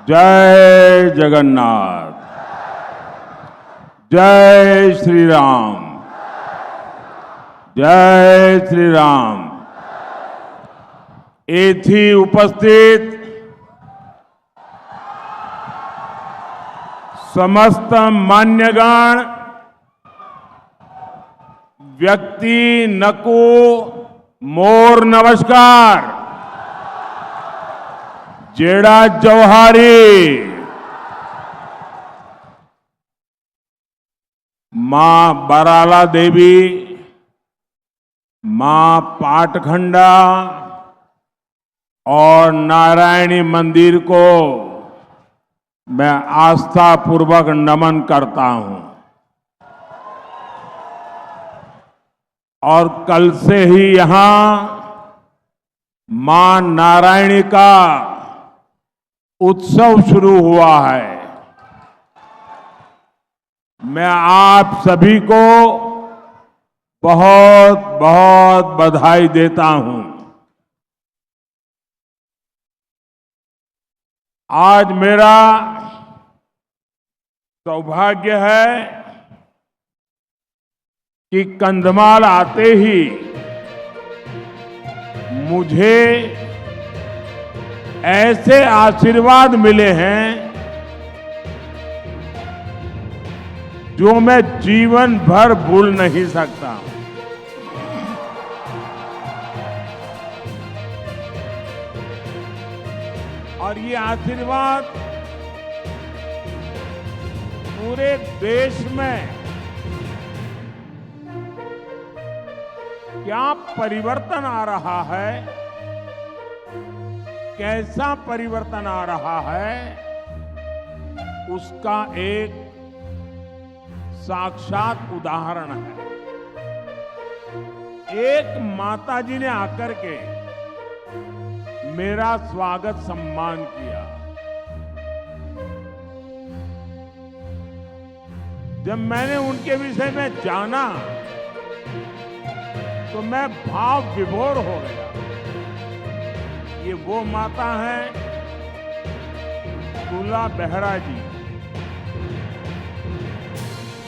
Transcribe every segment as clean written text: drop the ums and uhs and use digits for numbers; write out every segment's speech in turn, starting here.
जय जगन्नाथ। जय श्री राम। जय श्री राम। एथी उपस्थित समस्त मान्यगण, व्यक्ति नको मोर नमस्कार। जेड़ा जौहारी। मां बराला देवी, मां पाटखंडा और नारायणी मंदिर को मैं आस्था पूर्वक नमन करता हूं। और कल से ही यहां मां नारायणी का उत्सव शुरू हुआ है। मैं आप सभी को बहुत बहुत बधाई देता हूं। आज मेरा सौभाग्य है कि कंधमाल आते ही मुझे ऐसे आशीर्वाद मिले हैं जो मैं जीवन भर भूल नहीं सकता। और ये आशीर्वाद पूरे देश में क्या परिवर्तन आ रहा है, कैसा परिवर्तन आ रहा है, उसका एक साक्षात उदाहरण है। एक माताजी ने आकर के मेरा स्वागत सम्मान किया। जब मैंने उनके विषय में जाना तो मैं भाव विभोर हो गया। ये वो माता हैं तुला बेहरा जी,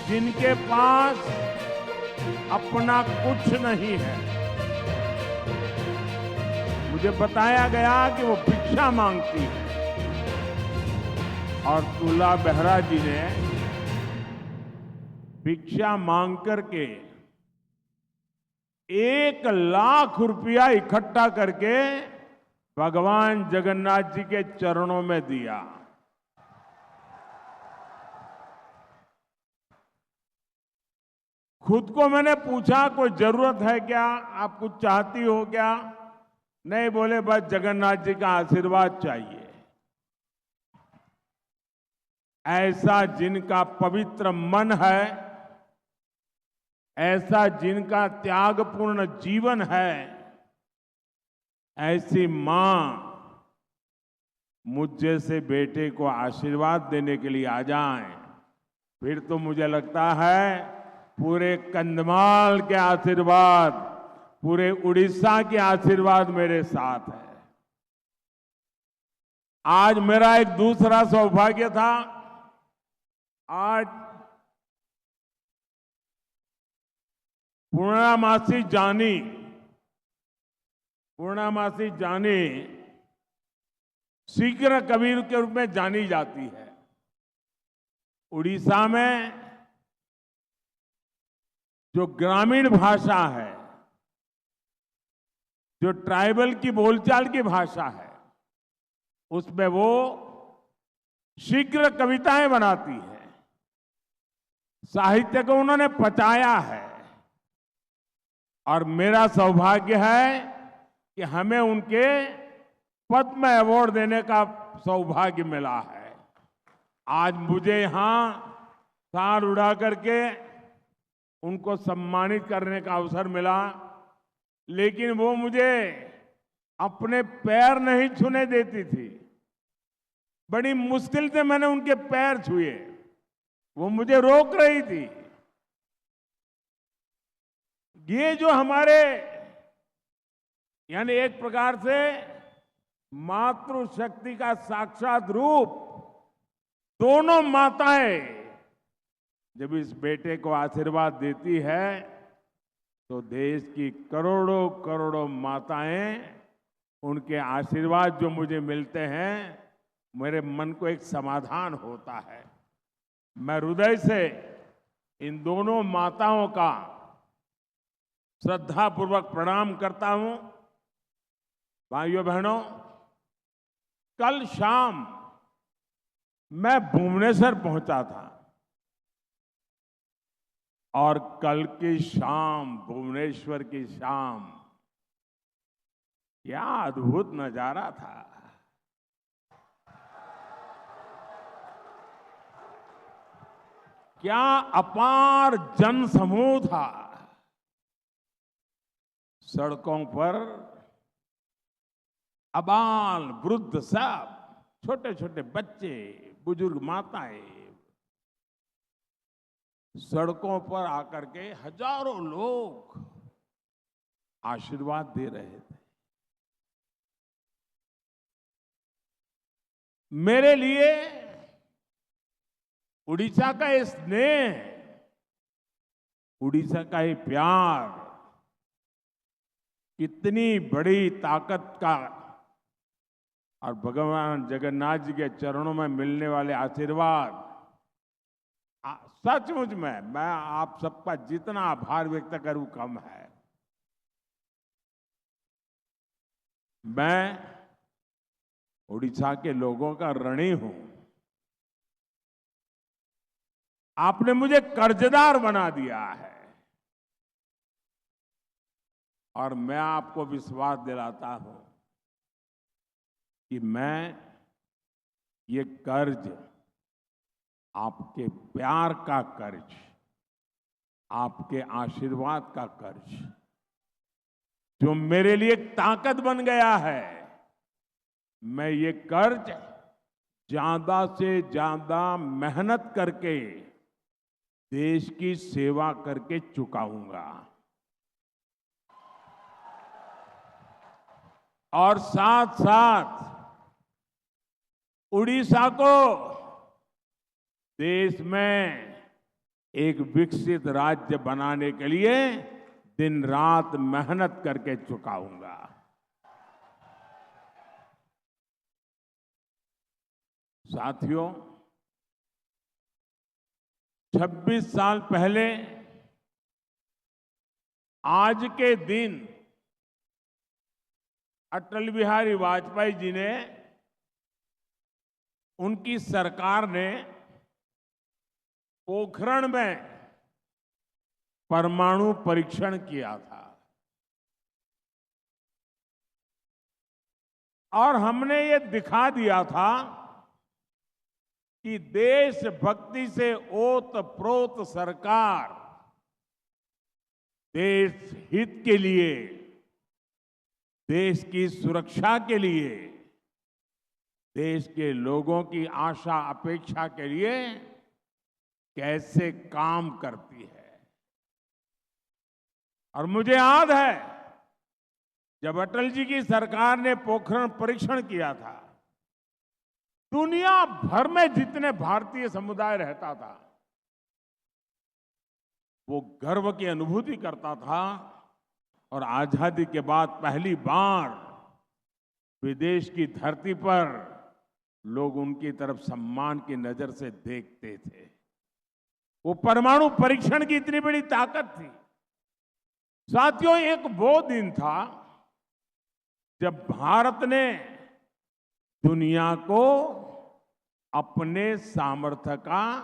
जिनके पास अपना कुछ नहीं है। मुझे बताया गया कि वो भिक्षा मांगती है और तुला बेहरा जी ने भिक्षा मांग करके 1,00,000 रुपया इकट्ठा करके भगवान जगन्नाथ जी के चरणों में दिया। खुद को मैंने पूछा कोई जरूरत है क्या, आप कुछ चाहती हो क्या? नहीं, बोले बस जगन्नाथ जी का आशीर्वाद चाहिए। ऐसा जिनका पवित्र मन है, ऐसा जिनका त्यागपूर्ण जीवन है, ऐसी मां मुझ जैसे बेटे को आशीर्वाद देने के लिए आ जाएं, फिर तो मुझे लगता है पूरे कंधमाल के आशीर्वाद, पूरे उड़ीसा के आशीर्वाद मेरे साथ है। आज मेरा एक दूसरा सौभाग्य था। आज पूर्णमासी जानी शीघ्र कबीर के रूप में जानी जाती है। उड़ीसा में जो ग्रामीण भाषा है, जो ट्राइबल की बोलचाल की भाषा है, उसमें वो शीघ्र कविताएं बनाती है। साहित्य को उन्होंने पचाया है। और मेरा सौभाग्य है कि हमें उनके पद्म अवार्ड देने का सौभाग्य मिला है। आज मुझे यहां शाल उड़ा करके उनको सम्मानित करने का अवसर मिला, लेकिन वो मुझे अपने पैर नहीं छूने देती थी। बड़ी मुश्किल से मैंने उनके पैर छुए, वो मुझे रोक रही थी। ये जो हमारे यानी एक प्रकार से मातृशक्ति का साक्षात रूप दोनों माताएं जब इस बेटे को आशीर्वाद देती है तो देश की करोड़ों करोड़ों माताएं उनके आशीर्वाद जो मुझे मिलते हैं मेरे मन को एक समाधान होता है। मैं हृदय से इन दोनों माताओं का श्रद्धापूर्वक प्रणाम करता हूं। भाइयों बहनों, कल शाम मैं भुवनेश्वर पहुंचा था और कल की शाम, भुवनेश्वर की शाम, क्या अद्भुत नजारा था। क्या अपार जनसमूह था। सड़कों पर अबाल वृद्ध सब, छोटे छोटे बच्चे, बुजुर्ग माताएं, सड़कों पर आकर के हजारों लोग आशीर्वाद दे रहे थे। मेरे लिए उड़ीसा का ये स्नेह, उड़ीसा का ये प्यार कितनी बड़ी ताकत का, और भगवान जगन्नाथ जी के चरणों में मिलने वाले आशीर्वाद, सचमुच में मैं आप सबका जितना आभार व्यक्त करूं कम है। मैं उड़ीसा के लोगों का ऋणी हूं। आपने मुझे कर्जदार बना दिया है और मैं आपको विश्वास दिलाता हूं कि मैं ये कर्ज, आपके प्यार का कर्ज, आपके आशीर्वाद का कर्ज, जो मेरे लिए एक ताकत बन गया है, मैं ये कर्ज ज्यादा से ज्यादा मेहनत करके, देश की सेवा करके चुकाऊंगा। और साथ साथ उड़ीसा को देश में एक विकसित राज्य बनाने के लिए दिन रात मेहनत करके चुकाऊंगा। साथियों, 26 साल पहले आज के दिन अटल बिहारी वाजपेयी जी ने, उनकी सरकार ने पोखरण में परमाणु परीक्षण किया था और हमने ये दिखा दिया था कि देशभक्ति से ओत-प्रोत सरकार देश हित के लिए, देश की सुरक्षा के लिए, देश के लोगों की आशा अपेक्षा के लिए कैसे काम करती है। और मुझे याद है जब अटल जी की सरकार ने पोखरण परीक्षण किया था, दुनिया भर में जितने भारतीय समुदाय रहता था वो गर्व की अनुभूति करता था और आजादी के बाद पहली बार विदेश की धरती पर लोग उनकी तरफ सम्मान की नजर से देखते थे। वो परमाणु परीक्षण की इतनी बड़ी ताकत थी। साथियों, एक वो दिन था जब भारत ने दुनिया को अपने सामर्थ्य का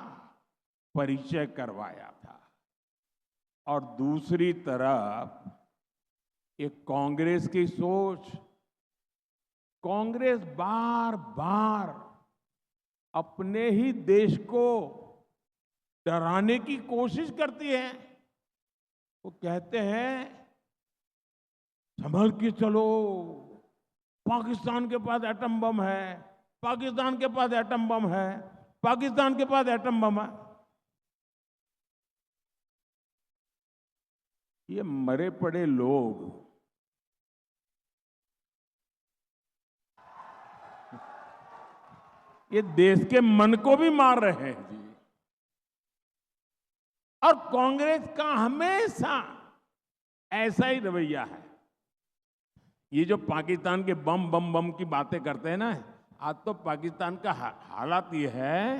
परिचय करवाया था और दूसरी तरफ एक कांग्रेस की सोच, कांग्रेस बार बार अपने ही देश को डराने की कोशिश करती है। वो कहते हैं संभल के चलो, पाकिस्तान के पास एटम बम है, पाकिस्तान के पास एटम बम है, पाकिस्तान के पास एटम बम है। ये मरे पड़े लोग ये देश के मन को भी मार रहे हैं जी। और कांग्रेस का हमेशा ऐसा ही रवैया है। ये जो पाकिस्तान के बम बम बम की बातें करते हैं ना, आज तो पाकिस्तान का हालात ये है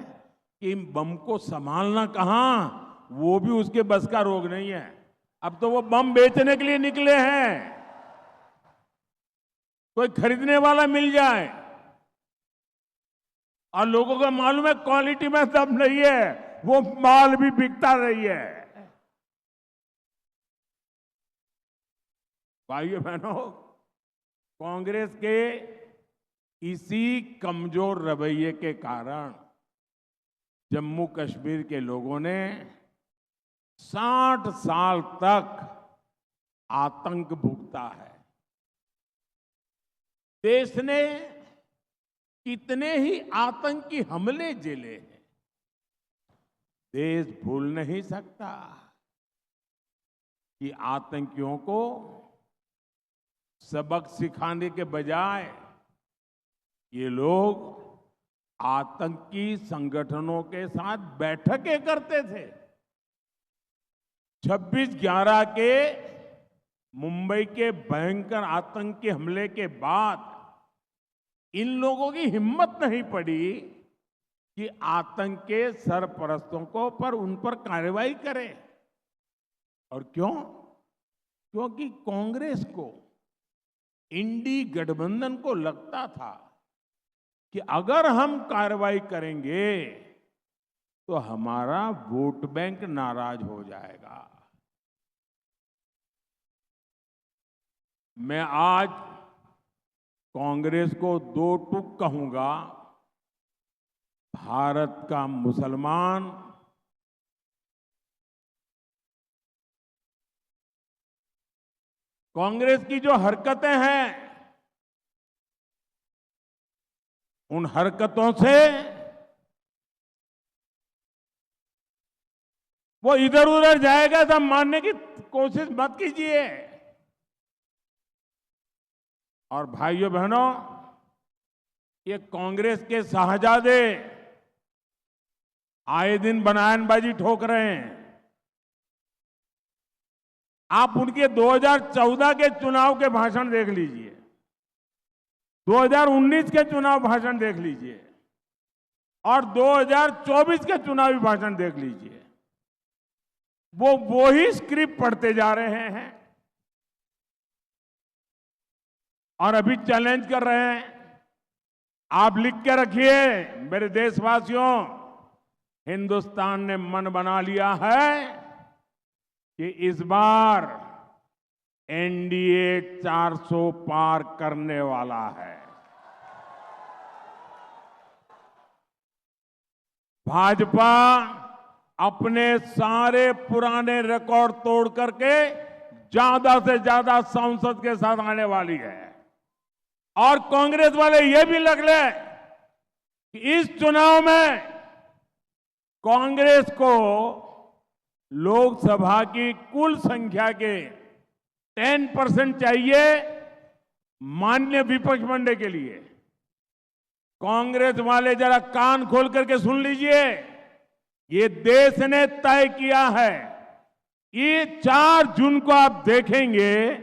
कि बम को संभालना कहां, वो भी उसके बस का रोग नहीं है। अब तो वो बम बेचने के लिए निकले हैं, कोई खरीदने वाला मिल जाए। और लोगों को मालूम है क्वालिटी में दम नहीं है, वो माल भी बिकता रही है। भाइयों बहनों, कांग्रेस के इसी कमजोर रवैये के कारण जम्मू कश्मीर के लोगों ने 60 साल तक आतंक भुगता है। देश ने कितने ही आतंकी हमले झेले हैं, देश भूल नहीं सकता कि आतंकियों को सबक सिखाने के बजाय ये लोग आतंकी संगठनों के साथ बैठकें करते थे। 26/11 के मुंबई के भयंकर आतंकी हमले के बाद इन लोगों की हिम्मत नहीं पड़ी कि आतंक के सरपरस्तों को पर उन पर कार्रवाई करें। और क्यों? क्योंकि कांग्रेस को, इंडी गठबंधन को लगता था कि अगर हम कार्रवाई करेंगे तो हमारा वोट बैंक नाराज हो जाएगा। मैं आज कांग्रेस को 2 टूक कहूंगा। भारत का मुसलमान कांग्रेस की जो हरकतें हैं, उन हरकतों से वो इधर उधर जाएगा, सब मानने की कोशिश मत कीजिए। और भाइयों बहनों, ये कांग्रेस के शाहजादे आए दिन बयानबाजी ठोक रहे हैं। आप उनके 2014 के चुनाव के भाषण देख लीजिए, 2019 के चुनाव भाषण देख लीजिए और 2024 के चुनावी भाषण देख लीजिए। वो ही स्क्रिप्ट पढ़ते जा रहे हैं और अभी चैलेंज कर रहे हैं। आप लिख के रखिए मेरे देशवासियों, हिंदुस्तान ने मन बना लिया है कि इस बार एनडीए 400 पार करने वाला है। भाजपा अपने सारे पुराने रिकॉर्ड तोड़ करके ज्यादा से ज्यादा सांसद के साथ आने वाली है। और कांग्रेस वाले ये भी लग ले कि इस चुनाव में कांग्रेस को लोकसभा की कुल संख्या के 10% चाहिए मान्य विपक्ष बनने के लिए। कांग्रेस वाले जरा कान खोल करके सुन लीजिए, ये देश ने तय किया है। ये 4 जून को आप देखेंगे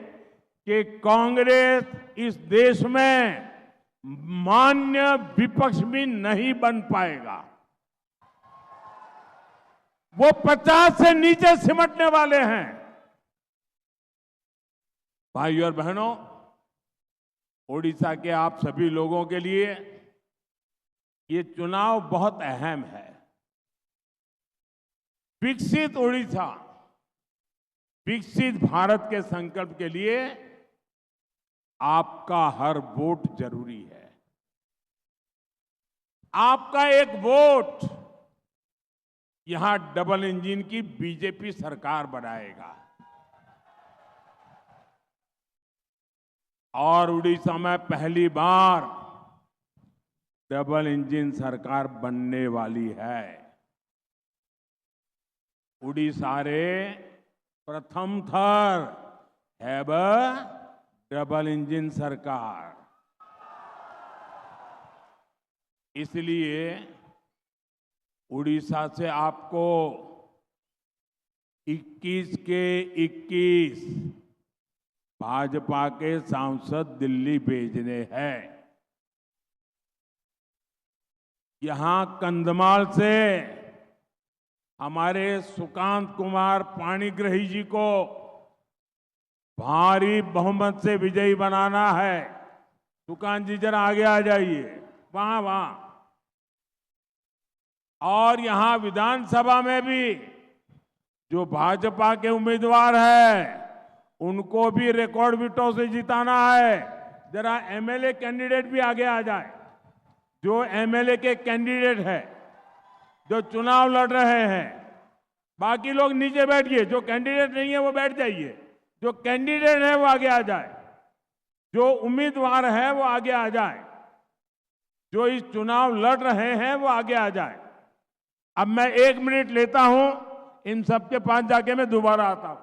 कि कांग्रेस इस देश में मान्य विपक्ष भी नहीं बन पाएगा। वो 50 से नीचे सिमटने वाले हैं। भाइयों और बहनों, ओडिशा के आप सभी लोगों के लिए ये चुनाव बहुत अहम है। विकसित ओडिशा, विकसित भारत के संकल्प के लिए आपका हर वोट जरूरी है। आपका एक वोट यहां डबल इंजन की बीजेपी सरकार बनाएगा और उड़ीसा में पहली बार डबल इंजन सरकार बनने वाली है। उड़ीसा रे प्रथम थर है डबल इंजन सरकार। इसलिए उड़ीसा से आपको 21 के 21 भाजपा के सांसद दिल्ली भेजने हैं। यहां कंधमाल से हमारे सुकांत कुमार पाणिग्राही जी को भारी बहुमत से विजयी बनाना है। सुकांत जी जरा आगे आ जाइए, वहां। और यहां विधानसभा में भी जो भाजपा के उम्मीदवार हैं, उनको भी रिकॉर्ड वोटों से जिताना है। जरा एमएलए कैंडिडेट भी आगे आ जाए। जो एमएलए के कैंडिडेट है, जो चुनाव लड़ रहे हैं, बाकी लोग नीचे बैठिए। जो कैंडिडेट नहीं है वो बैठ जाइए। जो कैंडिडेट है वो आगे आ जाए। जो उम्मीदवार है वो आगे आ जाए। जो इस चुनाव लड़ रहे हैं वो आगे आ जाए। अब मैं 1 मिनट लेता हूं, इन सबके पास जाके मैं दोबारा आता हूं।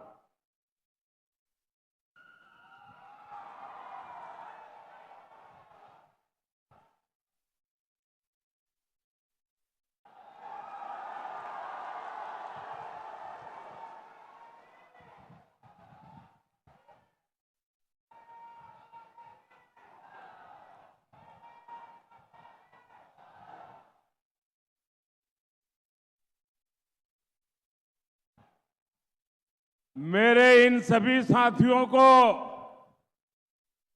मेरे इन सभी साथियों को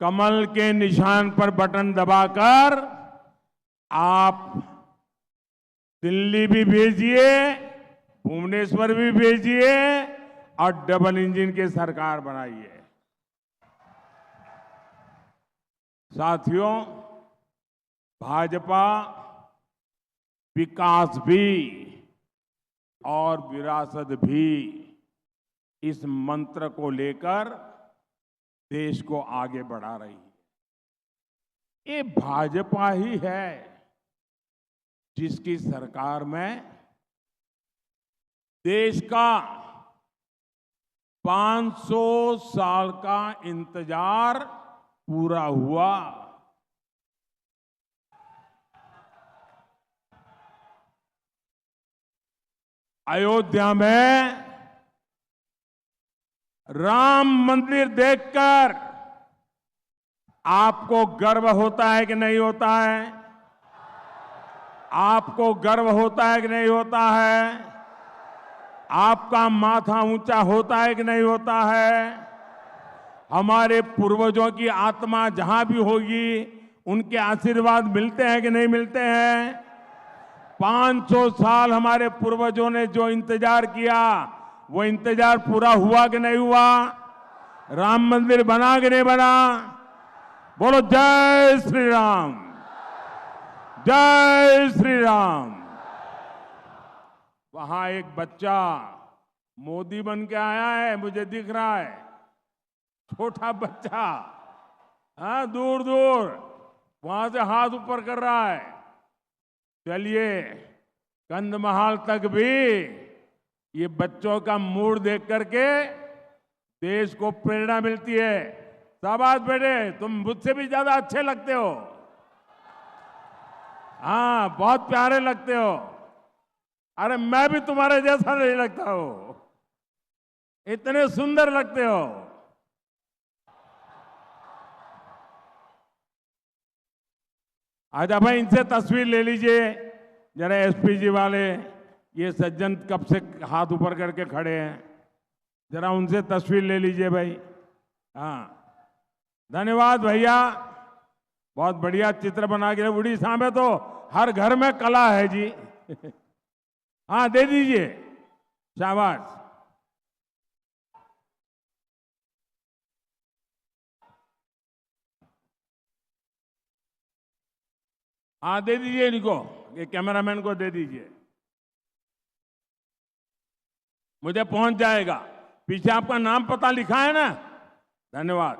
कमल के निशान पर बटन दबाकर आप दिल्ली भी भेजिए, भुवनेश्वर भी भेजिए और डबल इंजन की सरकार बनाइए। साथियों, भाजपा विकास भी और विरासत भी इस मंत्र को लेकर देश को आगे बढ़ा रही है। ये भाजपा ही है जिसकी सरकार में देश का 500 साल का इंतजार पूरा हुआ। अयोध्या में राम मंदिर देखकर आपको गर्व होता है कि नहीं होता है? आपको गर्व होता है कि नहीं होता है? आपका माथा ऊंचा होता है कि नहीं होता है? हमारे पूर्वजों की आत्मा जहां भी होगी, उनके आशीर्वाद मिलते हैं कि नहीं मिलते हैं? 500 साल हमारे पूर्वजों ने जो इंतजार किया, वो इंतजार पूरा हुआ कि नहीं हुआ? राम मंदिर बना कि नहीं बना? बोलो जय श्री राम, जय श्री राम। वहां एक बच्चा मोदी बन के आया है, मुझे दिख रहा है, छोटा बच्चा, हाँ, दूर दूर वहां से हाथ ऊपर कर रहा है। चलिए, कंधमाल तक भी ये बच्चों का मूड देख करके देश को प्रेरणा मिलती है। शाबाश बेटे, तुम मुझसे भी ज्यादा अच्छे लगते हो। हाँ, बहुत प्यारे लगते हो। अरे मैं भी तुम्हारे जैसा नहीं लगता हूं, इतने सुंदर लगते हो। आजा भाई, इनसे तस्वीर ले लीजिए जरा। एसपी जी वाले, ये सज्जन कब से हाथ ऊपर करके खड़े हैं, जरा उनसे तस्वीर ले लीजिए भाई। हाँ, धन्यवाद भैया, बहुत बढ़िया चित्र बना के। उड़ीसा में तो हर घर में कला है जी। हाँ, दे दीजिए, शाबाश। हाँ, दे दीजिए इनको, ये कैमरामैन को दे दीजिए, मुझे पहुंच जाएगा। पीछे आपका नाम पता लिखा है ना? धन्यवाद।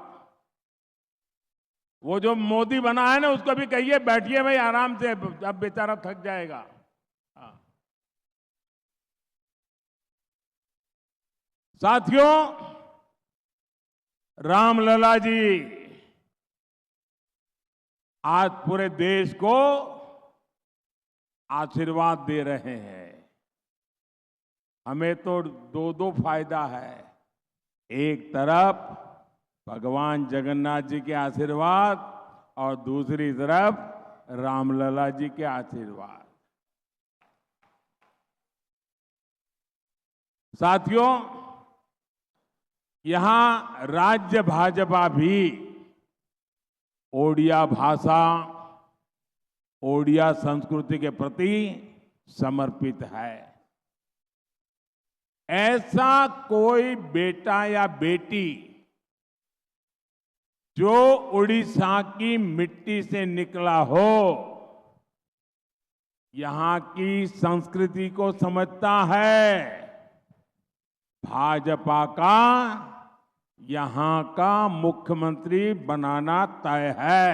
वो जो मोदी बना है ना, उसको भी कहिए बैठिए भाई आराम से, अब बेचारा थक जाएगा। हाँ। साथियों, रामलला जी आज पूरे देश को आशीर्वाद दे रहे हैं। हमें तो दो दो फायदा है। एक तरफ भगवान जगन्नाथ जी के आशीर्वाद और दूसरी तरफ रामलला जी के आशीर्वाद। साथियों, यहां राज्य भाजपा भी ओडिया भाषा, ओडिया संस्कृति के प्रति समर्पित है। ऐसा कोई बेटा या बेटी जो उड़ीसा की मिट्टी से निकला हो, यहां की संस्कृति को समझता है, भाजपा का यहां का मुख्यमंत्री बनाना तय है।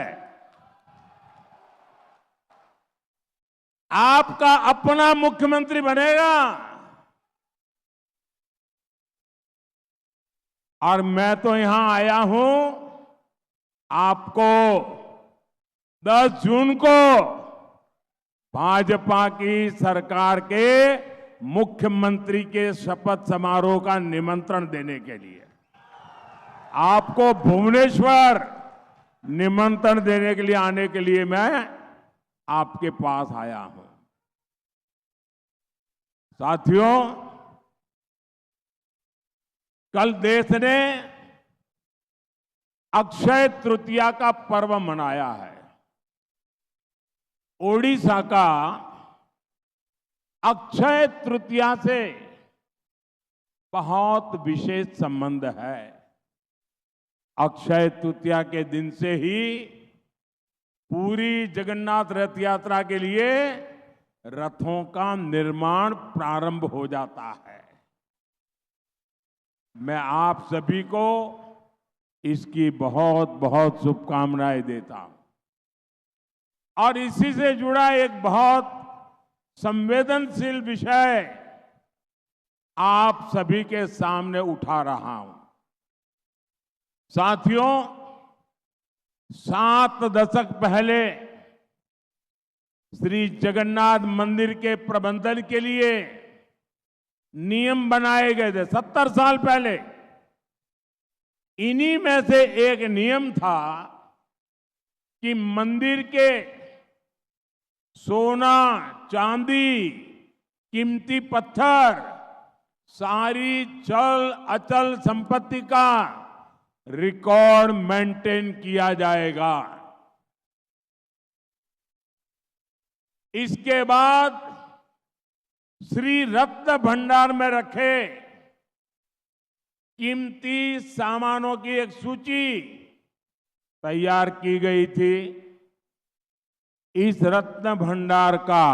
आपका अपना मुख्यमंत्री बनेगा। और मैं तो यहां आया हूं आपको 10 जून को भाजपा की सरकार के मुख्यमंत्री के शपथ समारोह का निमंत्रण देने के लिए, आपको भुवनेश्वर निमंत्रण देने के लिए आने के लिए मैं आपके पास आया हूं। साथियों, कल देश ने अक्षय तृतीया का पर्व मनाया है। ओडिशा का अक्षय तृतीया से बहुत विशेष संबंध है। अक्षय तृतीया के दिन से ही पूरी जगन्नाथ रथ यात्रा के लिए रथों का निर्माण प्रारंभ हो जाता है। मैं आप सभी को इसकी बहुत बहुत शुभकामनाएं देता हूं। और इसी से जुड़ा एक बहुत संवेदनशील विषय आप सभी के सामने उठा रहा हूं। साथियों, 7 दशक पहले श्री जगन्नाथ मंदिर के प्रबंधन के लिए नियम बनाए गए थे। 70 साल पहले इन्हीं में से एक नियम था कि मंदिर के सोना, चांदी, कीमती पत्थर, सारी चल अचल संपत्ति का रिकॉर्ड मेंटेन किया जाएगा। इसके बाद श्री रत्न भंडार में रखे कीमती सामानों की एक सूची तैयार की गई थी। इस रत्न भंडार का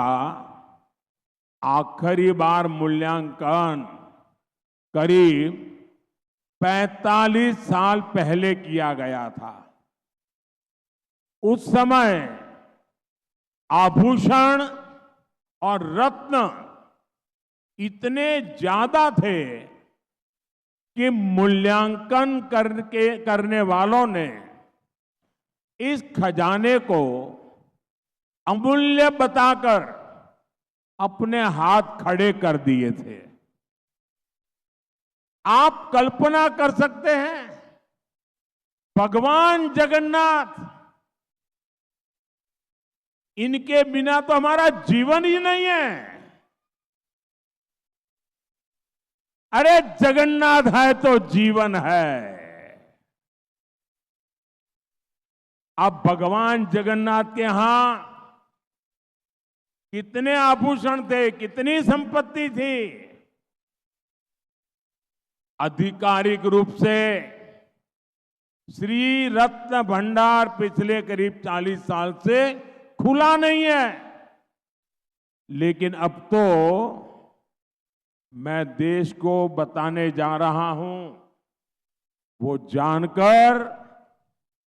आखिरी बार मूल्यांकन करीब 45 साल पहले किया गया था। उस समय आभूषण और रत्न इतने ज्यादा थे कि मूल्यांकन करने वालों ने इस खजाने को अमूल्य बताकर अपने हाथ खड़े कर दिए थे। आप कल्पना कर सकते हैं, भगवान जगन्नाथ, इनके बिना तो हमारा जीवन ही नहीं है। अरे जगन्नाथ है तो जीवन है। अब भगवान जगन्नाथ के यहां कितने आभूषण थे, कितनी संपत्ति थी। आधिकारिक रूप से श्री रत्न भंडार पिछले करीब 40 साल से खुला नहीं है। लेकिन अब तो मैं देश को बताने जा रहा हूं, वो जानकर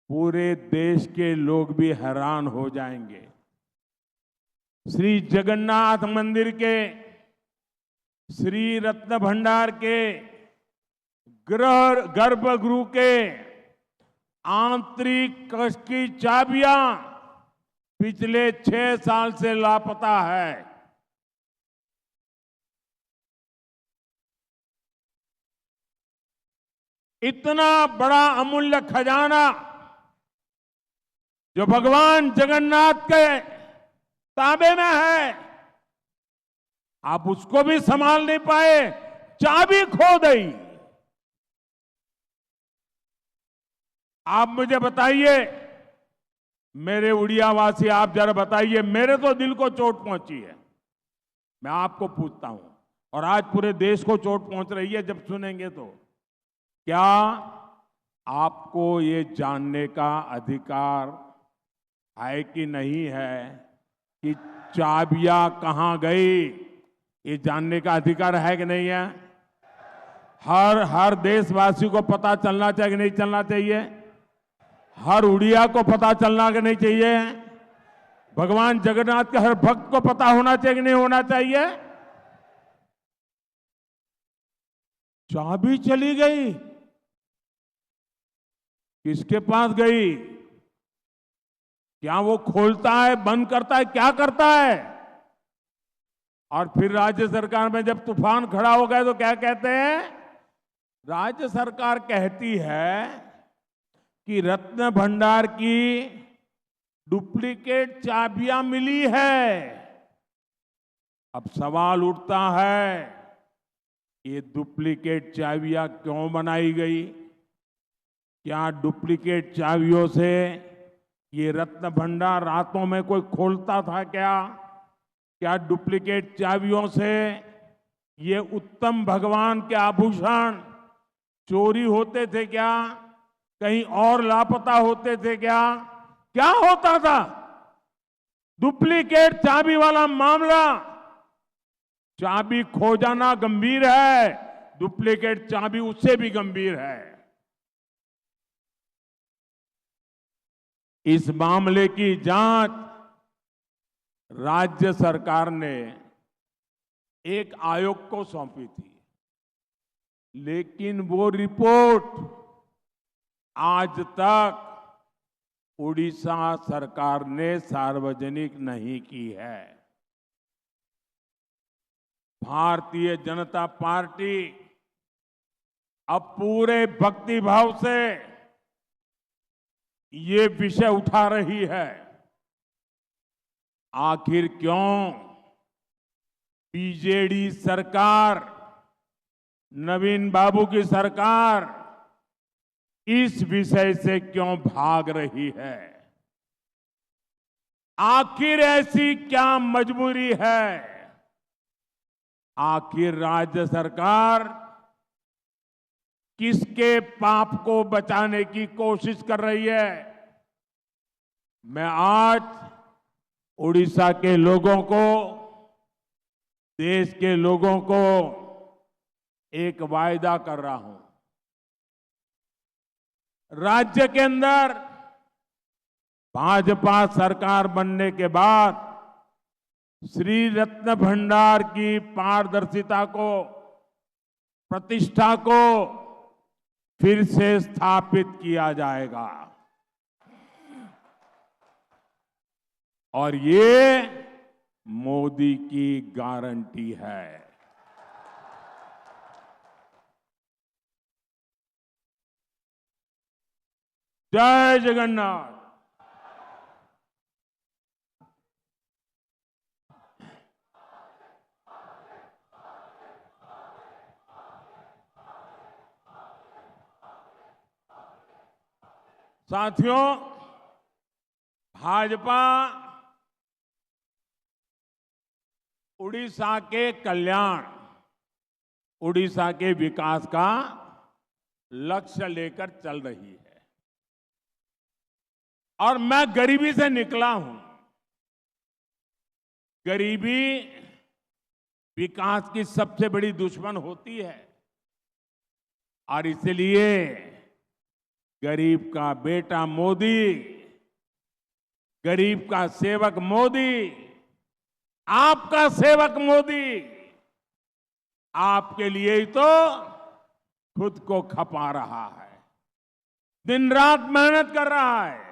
पूरे देश के लोग भी हैरान हो जाएंगे। श्री जगन्नाथ मंदिर के श्री रत्न भंडार के गर्भगृह के आंतरिक कक्ष की चाबियां पिछले 6 साल से लापता है। इतना बड़ा अमूल्य खजाना जो भगवान जगन्नाथ के ताबे में है, आप उसको भी संभाल नहीं पाए, चाबी खो गई। आप मुझे बताइए, मेरे उड़ियावासी, आप जरा बताइए, मेरे तो दिल को चोट पहुंची है। मैं आपको पूछता हूं, और आज पूरे देश को चोट पहुंच रही है जब सुनेंगे तो, क्या आपको ये जानने का अधिकार है कि नहीं है कि चाबियां कहां गई? ये जानने का अधिकार है कि नहीं है? हर देशवासी को पता चलना चाहिए कि नहीं चलना चाहिए? हर उड़िया को पता चलना कि नहीं चाहिए? भगवान जगन्नाथ के हर भक्त को पता होना चाहिए कि नहीं होना चाहिए? चाबी चली गई, किसके पास गई? क्या वो खोलता है, बंद करता है, क्या करता है? और फिर राज्य सरकार में जब तूफान खड़ा हो गया तो क्या कहते हैं? राज्य सरकार कहती है कि रत्न भंडार की डुप्लीकेट चाबियां मिली है। अब सवाल उठता है, ये डुप्लीकेट चाबियां क्यों बनाई गई? क्या डुप्लीकेट चाबियों से ये रत्न भंडार रातों में कोई खोलता था क्या? क्या डुप्लीकेट चाबियों से ये उत्तम भगवान के आभूषण चोरी होते थे क्या? कहीं और लापता होते थे क्या? क्या होता था? डुप्लीकेट चाबी वाला मामला, चाबी खो जाना गंभीर है, डुप्लीकेट चाबी उससे भी गंभीर है। इस मामले की जांच राज्य सरकार ने एक आयोग को सौंपी थी, लेकिन वो रिपोर्ट आज तक उड़ीसा सरकार ने सार्वजनिक नहीं की है। भारतीय जनता पार्टी अब पूरे भक्तिभाव से ये विषय उठा रही है। आखिर क्यों बीजेडी सरकार, नवीन बाबू की सरकार इस विषय से क्यों भाग रही है? आखिर ऐसी क्या मजबूरी है? आखिर राज्य सरकार किसके पाप को बचाने की कोशिश कर रही है? मैं आज उड़ीसा के लोगों को, देश के लोगों को एक वायदा कर रहा हूं। राज्य के अंदर भाजपा सरकार बनने के बाद श्री रत्न भंडार की पारदर्शिता को, प्रतिष्ठा को फिर से स्थापित किया जाएगा। और ये मोदी की गारंटी है। जय जगन्नाथ। साथियों, भाजपा उड़ीसा के कल्याण, उड़ीसा के विकास का लक्ष्य लेकर चल रही है। और मैं गरीबी से निकला हूं। गरीबी विकास की सबसे बड़ी दुश्मन होती है, और इसलिए गरीब का बेटा मोदी, गरीब का सेवक मोदी, आपका सेवक मोदी आपके लिए ही तो खुद को खपा रहा है, दिन रात मेहनत कर रहा है।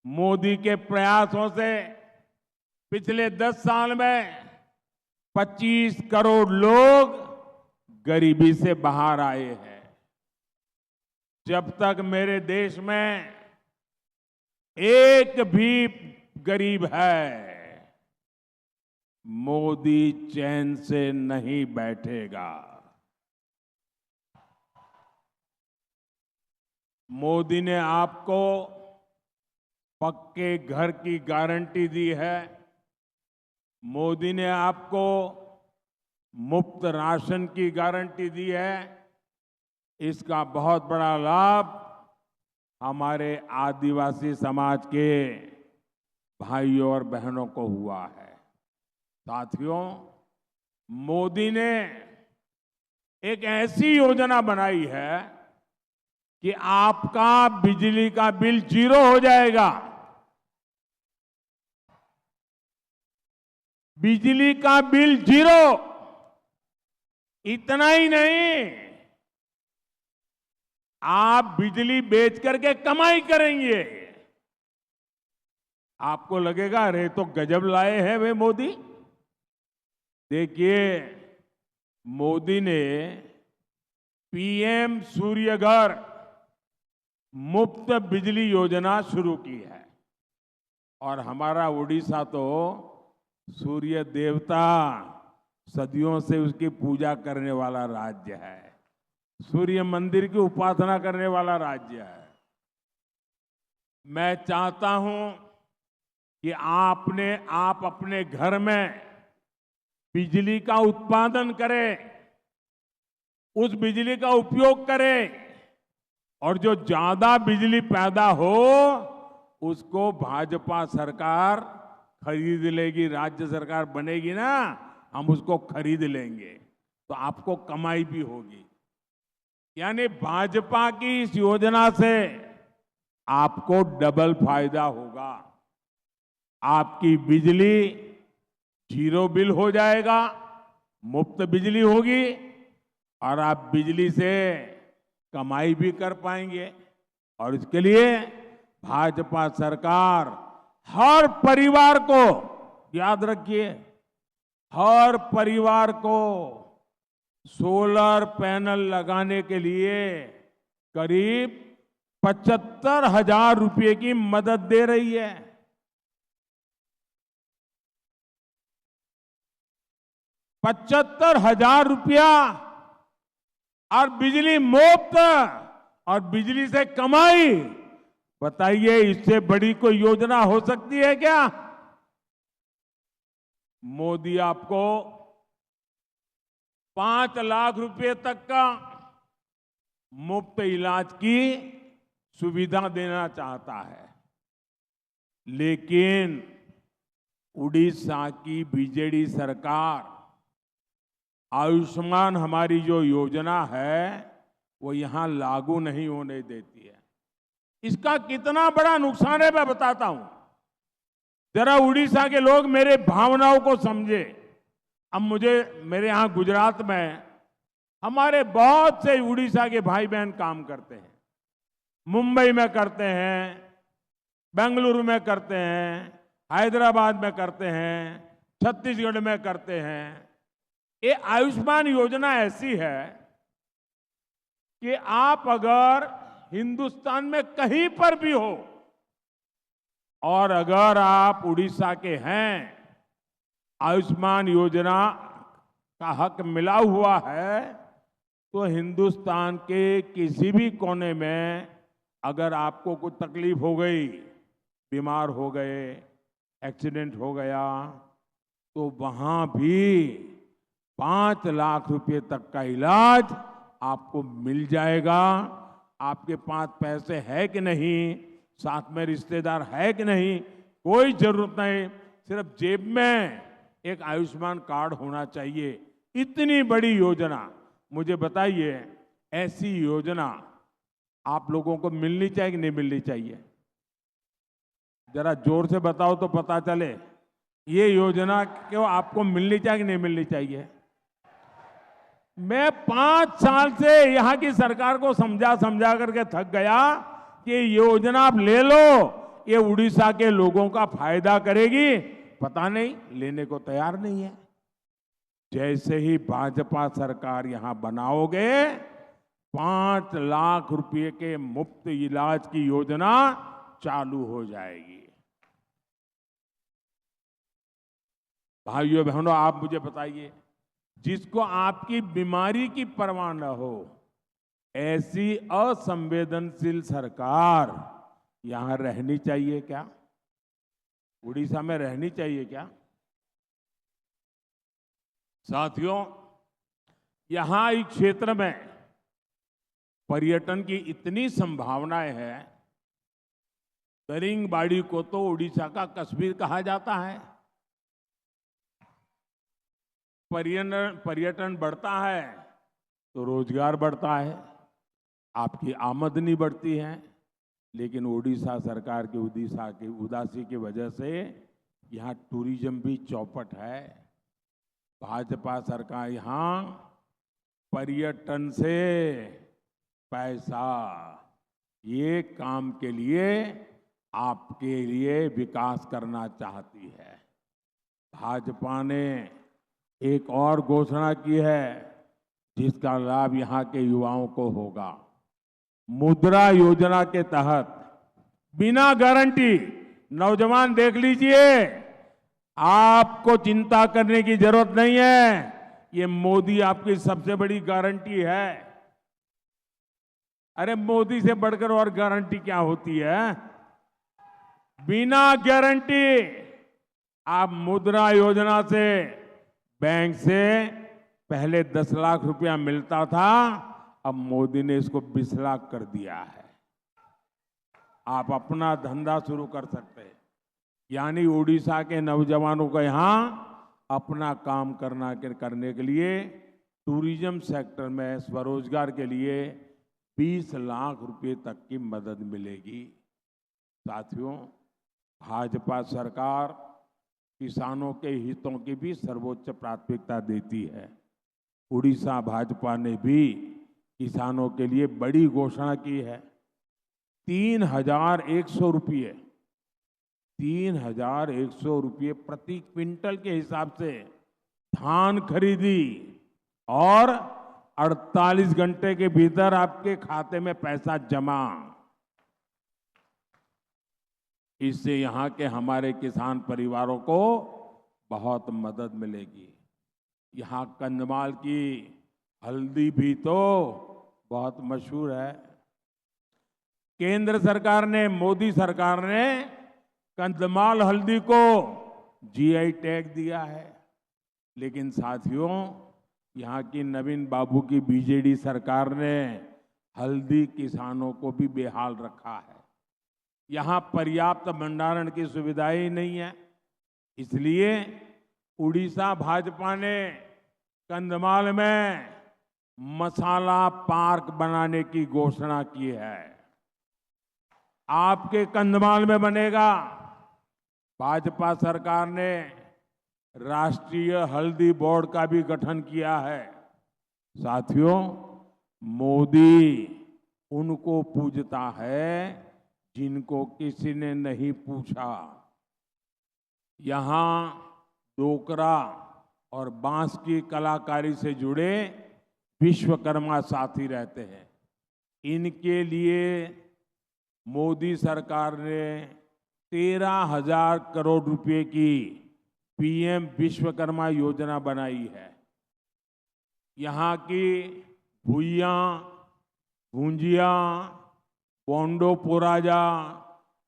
मोदी के प्रयासों से पिछले 10 साल में 25 करोड़ लोग गरीबी से बाहर आए हैं। जब तक मेरे देश में एक भी गरीब है, मोदी चैन से नहीं बैठेगा। मोदी ने आपको पक्के घर की गारंटी दी है। मोदी ने आपको मुफ्त राशन की गारंटी दी है। इसका बहुत बड़ा लाभ हमारे आदिवासी समाज के भाइयों और बहनों को हुआ है। साथियों, मोदी ने एक ऐसी योजना बनाई है कि आपका बिजली का बिल 0 हो जाएगा। बिजली का बिल 0। इतना ही नहीं, आप बिजली बेच करके कमाई करेंगे। आपको लगेगा अरे तो गजब लाए हैं वे मोदी। देखिए, मोदी ने पीएम सूर्य घर मुफ्त बिजली योजना शुरू की है। और हमारा उड़ीसा तो सूर्य देवता सदियों से उसकी पूजा करने वाला राज्य है। सूर्य मंदिर की उपासना करने वाला राज्य है। मैं चाहता हूं कि आप अपने घर में बिजली का उत्पादन करें, उस बिजली का उपयोग करें, और जो ज्यादा बिजली पैदा हो उसको भाजपा सरकार खरीद लेगी। राज्य सरकार बनेगी ना, हम उसको खरीद लेंगे तो आपको कमाई भी होगी। यानी भाजपा की इस योजना से आपको डबल फायदा होगा। आपकी बिजली 0 बिल हो जाएगा, मुफ्त बिजली होगी, और आप बिजली से कमाई भी कर पाएंगे। और इसके लिए भाजपा सरकार हर परिवार को, याद रखिए, हर परिवार को सोलर पैनल लगाने के लिए करीब 75,000 रुपए की मदद दे रही है। 75,000 रुपया, और बिजली मुफ्त, और बिजली से कमाई। बताइए, इससे बड़ी कोई योजना हो सकती है क्या? मोदी आपको 5 लाख रुपए तक का मुफ्त इलाज की सुविधा देना चाहता है। लेकिन उड़ीसा की बीजेडी सरकार आयुष्मान हमारी जो योजना है वो यहां लागू नहीं होने देती है। इसका कितना बड़ा नुकसान है मैं बताता हूं। जरा उड़ीसा के लोग मेरे भावनाओं को समझे। अब मेरे यहां गुजरात में हमारे बहुत से उड़ीसा के भाई बहन काम करते हैं। मुंबई में करते हैं, बेंगलुरु में करते हैं, हैदराबाद में करते हैं, छत्तीसगढ़ में करते हैं। ये आयुष्मान योजना ऐसी है कि आप अगर हिंदुस्तान में कहीं पर भी हो और अगर आप उड़ीसा के हैं, आयुष्मान योजना का हक मिला हुआ है, तो हिंदुस्तान के किसी भी कोने में अगर आपको कुछ तकलीफ हो गई, बीमार हो गए, एक्सीडेंट हो गया, तो वहां भी 5 लाख रुपए तक का इलाज आपको मिल जाएगा। आपके पास पैसे है कि नहीं, साथ में रिश्तेदार है कि नहीं, कोई जरूरत नहीं, सिर्फ जेब में एक आयुष्मान कार्ड होना चाहिए। इतनी बड़ी योजना, मुझे बताइए, ऐसी योजना आप लोगों को मिलनी चाहिए कि नहीं मिलनी चाहिए? जरा जोर से बताओ तो पता चले। ये योजना क्यों आपको मिलनी चाहिए कि नहीं मिलनी चाहिए? मैं 5 साल से यहां की सरकार को समझा करके थक गया कि योजना आप ले लो, ये उड़ीसा के लोगों का फायदा करेगी, पता नहीं, लेने को तैयार नहीं है। जैसे ही भाजपा सरकार यहां बनाओगे, 5 लाख रुपए के मुफ्त इलाज की योजना चालू हो जाएगी। भाइयों बहनों, आप मुझे बताइए, जिसको आपकी बीमारी की परवाह न हो, ऐसी असंवेदनशील सरकार यहां रहनी चाहिए क्या? उड़ीसा में रहनी चाहिए क्या? साथियों, यहां इस क्षेत्र में पर्यटन की इतनी संभावनाएं हैं। दरिंगबाड़ी को तो उड़ीसा का कश्मीर कहा जाता है। पर्यटन बढ़ता है तो रोजगार बढ़ता है, आपकी आमदनी बढ़ती है। लेकिन उड़ीसा सरकार की उदासी की वजह से यहाँ टूरिज्म भी चौपट है। भाजपा सरकार यहाँ पर्यटन से पैसा, ये काम के लिए आपके लिए विकास करना चाहती है। भाजपा ने एक और घोषणा की है जिसका लाभ यहाँ के युवाओं को होगा। मुद्रा योजना के तहत बिना गारंटी, नौजवान देख लीजिए, आपको चिंता करने की जरूरत नहीं है। ये मोदी आपकी सबसे बड़ी गारंटी है। अरे मोदी से बढ़कर और गारंटी क्या होती है? बिना गारंटी आप मुद्रा योजना से, बैंक से पहले 10 लाख रुपया मिलता था, अब मोदी ने इसको 20 लाख कर दिया है। आप अपना धंधा शुरू कर सकते हैं। यानी उड़ीसा के नौजवानों को यहां अपना काम करने के लिए, टूरिज्म सेक्टर में स्वरोजगार के लिए 20 लाख रुपए तक की मदद मिलेगी। साथियों, भाजपा सरकार किसानों के हितों की भी सर्वोच्च प्राथमिकता देती है। उड़ीसा भाजपा ने भी किसानों के लिए बड़ी घोषणा की है। 3,100 रुपये 3,100 रुपये प्रति क्विंटल के हिसाब से धान खरीदी और 48 घंटे के भीतर आपके खाते में पैसा जमा। इससे यहां के हमारे किसान परिवारों को बहुत मदद मिलेगी। यहां कंधमाल की हल्दी भी तो बहुत मशहूर है। केंद्र सरकार ने, मोदी सरकार ने कंधमाल हल्दी को जीआई टैग दिया है। लेकिन साथियों, यहाँ की नवीन बाबू की बीजेडी सरकार ने हल्दी किसानों को भी बेहाल रखा है। यहाँ पर्याप्त भंडारण की सुविधाएं नहीं है। इसलिए उड़ीसा भाजपा ने कंधमाल में मसाला पार्क बनाने की घोषणा की है। आपके कंधमाल में बनेगा। भाजपा सरकार ने राष्ट्रीय हल्दी बोर्ड का भी गठन किया है। साथियों, मोदी उनको पूजता है जिनको किसी ने नहीं पूछा। यहां डोकरा और बांस की कलाकारी से जुड़े विश्वकर्मा साथी रहते हैं। इनके लिए मोदी सरकार ने 13,000 करोड़ रुपए की पीएम विश्वकर्मा योजना बनाई है। यहाँ की भुइयां, भूंजिया, पोंडो पोराजा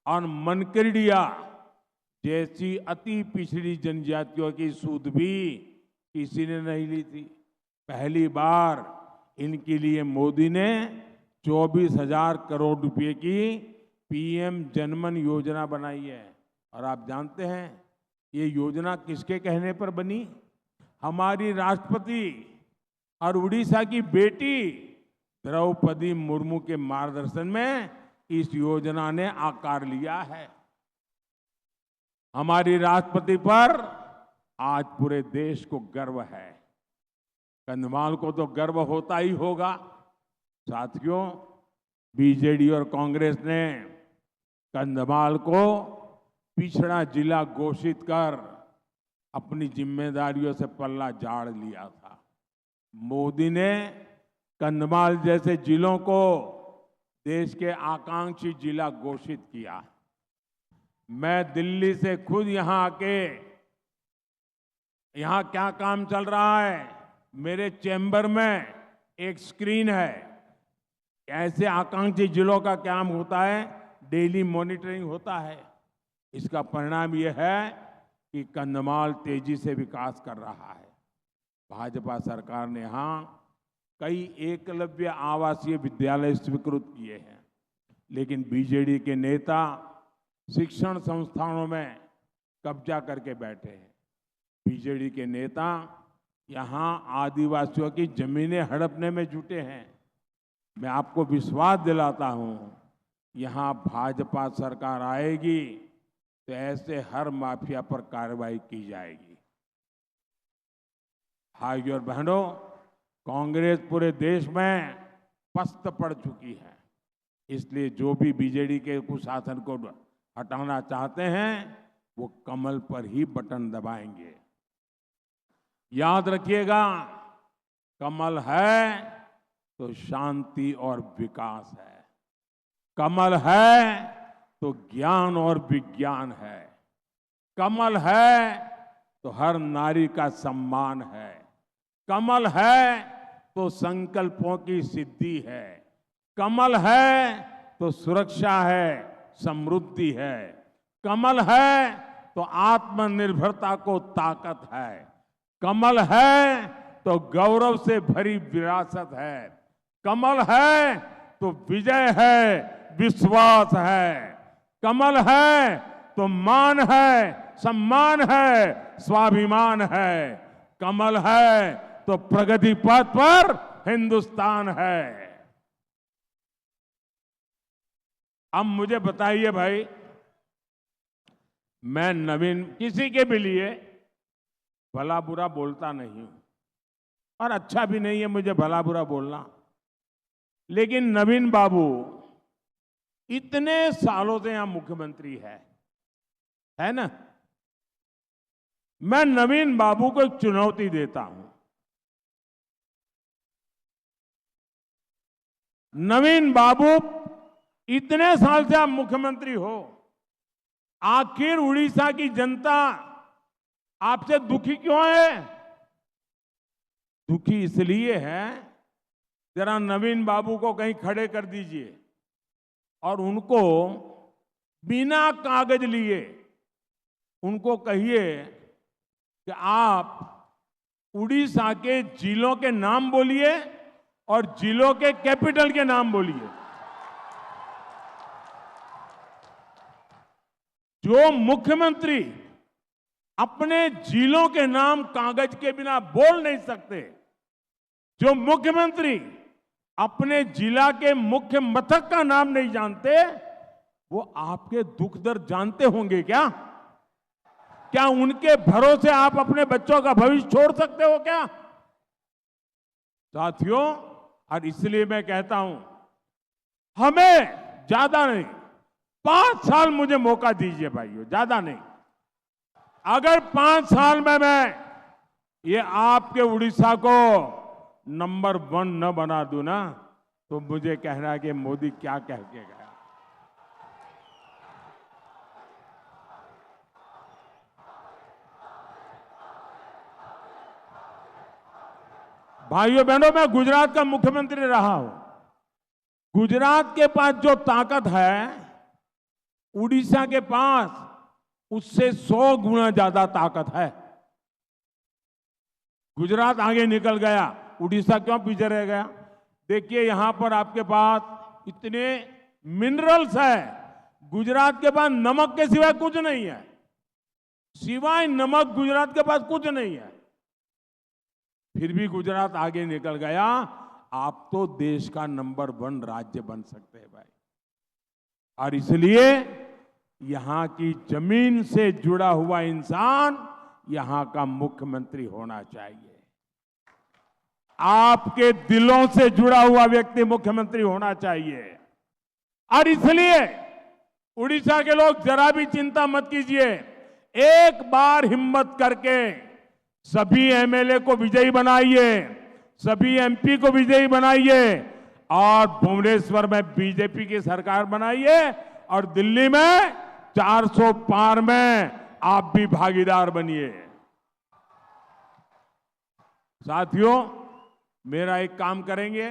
और मनकरडिया जैसी अति पिछड़ी जनजातियों की सूद भी किसी ने नहीं ली थी। पहली बार इनके लिए मोदी ने 24,000 करोड़ रुपए की पीएम जनमन योजना बनाई है। और आप जानते हैं ये योजना किसके कहने पर बनी? हमारी राष्ट्रपति और उड़ीसा की बेटी द्रौपदी मुर्मू के मार्गदर्शन में इस योजना ने आकार लिया है। हमारी राष्ट्रपति पर आज पूरे देश को गर्व है। कंधमाल को तो गर्व होता ही होगा। साथियों, बीजेडी और कांग्रेस ने कंधमाल को पिछड़ा जिला घोषित कर अपनी जिम्मेदारियों से पल्ला झाड़ लिया था। मोदी ने कंधमाल जैसे जिलों को देश के आकांक्षी जिला घोषित किया। मैं दिल्ली से खुद यहां आके यहां क्या काम चल रहा है, मेरे चैम्बर में एक स्क्रीन है, ऐसे आकांक्षी जिलों का काम होता है, डेली मॉनिटरिंग होता है। इसका परिणाम यह है कि कंधमाल तेजी से विकास कर रहा है। भाजपा सरकार ने यहां कई एकलव्य आवासीय विद्यालय स्वीकृत किए हैं, लेकिन बीजेडी के नेता शिक्षण संस्थानों में कब्जा करके बैठे हैं। बीजेडी के नेता यहां आदिवासियों की जमीनें हड़पने में जुटे हैं। मैं आपको विश्वास दिलाता हूं, यहां भाजपा सरकार आएगी तो ऐसे हर माफिया पर कार्रवाई की जाएगी। भाइयों और बहनों, कांग्रेस पूरे देश में पस्त पड़ चुकी है। इसलिए जो भी बीजेडी के कुशासन को हटाना चाहते हैं वो कमल पर ही बटन दबाएंगे। याद रखिएगा, कमल है तो शांति और विकास है, कमल है तो ज्ञान और विज्ञान है, कमल है तो हर नारी का सम्मान है, कमल है तो संकल्पों की सिद्धि है, कमल है तो सुरक्षा है, समृद्धि है, कमल है तो आत्मनिर्भरता को ताकत है, कमल है तो गौरव से भरी विरासत है, कमल है तो विजय है, विश्वास है, कमल है तो मान है, सम्मान है, स्वाभिमान है, कमल है तो प्रगति पथ पर हिंदुस्तान है। अब मुझे बताइए भाई, मैं नवीन किसी के भी लिए भला बुरा बोलता नहीं हूं और अच्छा भी नहीं है मुझे भला बुरा बोलना, लेकिन नवीन बाबू इतने सालों से यहां मुख्यमंत्री है ना। मैं नवीन बाबू को एक चुनौती देता हूं। नवीन बाबू, इतने साल से आप मुख्यमंत्री हो, आखिर उड़ीसा की जनता आपसे दुखी क्यों है? दुखी इसलिए है, जरा नवीन बाबू को कहीं खड़े कर दीजिए और उनको बिना कागज लिए उनको कहिए कि आप उड़ीसा के जिलों के नाम बोलिए और जिलों के कैपिटल के नाम बोलिए। जो मुख्यमंत्री अपने जिलों के नाम कागज के बिना बोल नहीं सकते, जो मुख्यमंत्री अपने जिला के मुख्य मथक का नाम नहीं जानते, वो आपके दुख दर्द जानते होंगे क्या? क्या उनके भरोसे आप अपने बच्चों का भविष्य छोड़ सकते हो क्या? साथियों, और इसलिए मैं कहता हूं, हमें ज्यादा नहीं, 5 साल मुझे मौका दीजिए भाइयों, ज्यादा नहीं। अगर 5 साल में मैं ये आपके उड़ीसा को नंबर 1 न बना दूं ना, तो मुझे कहना कि मोदी क्या कह के गया। भाइयों बहनों, मैं गुजरात का मुख्यमंत्री रहा हूं। गुजरात के पास जो ताकत है, उड़ीसा के पास उससे 100 गुना ज्यादा ताकत है। गुजरात आगे निकल गया, उड़ीसा क्यों पीछे रह गया? देखिए, यहां पर आपके पास इतने मिनरल्स है, गुजरात के पास नमक के सिवाय कुछ नहीं है। सिवाय नमक गुजरात के पास कुछ नहीं है, फिर भी गुजरात आगे निकल गया। आप तो देश का नंबर 1 राज्य बन सकते हैं भाई। और इसलिए यहां की जमीन से जुड़ा हुआ इंसान यहां का मुख्यमंत्री होना चाहिए। आपके दिलों से जुड़ा हुआ व्यक्ति मुख्यमंत्री होना चाहिए। और इसलिए उड़ीसा के लोग जरा भी चिंता मत कीजिए, एक बार हिम्मत करके सभी एमएलए को विजयी बनाइए, सभी एमपी को विजयी बनाइए और भुवनेश्वर में बीजेपी की सरकार बनाइए और दिल्ली में 400 पार में आप भी भागीदार बनिए। साथियों, मेरा एक काम करेंगे,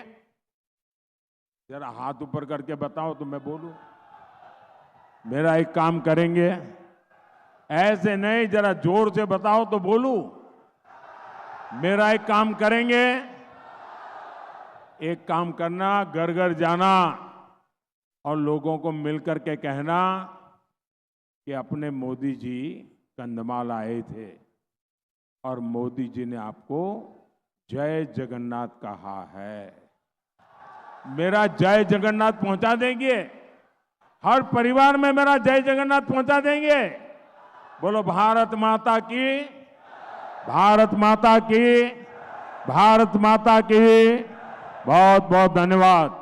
जरा हाथ ऊपर करके बताओ तो मैं बोलूं। मेरा एक काम करेंगे, ऐसे नहीं, जरा जोर से बताओ तो बोलूं। मेरा एक काम करेंगे, एक काम करना, घर घर जाना और लोगों को मिलकर के कहना कि अपने मोदी जी कंधमाल आए थे और मोदी जी ने आपको जय जगन्नाथ कहा है। मेरा जय जगन्नाथ पहुंचा देंगे, हर परिवार में मेरा जय जगन्नाथ पहुंचा देंगे। बोलो भारत माता की, भारत माता की, भारत माता की। बहुत बहुत धन्यवाद।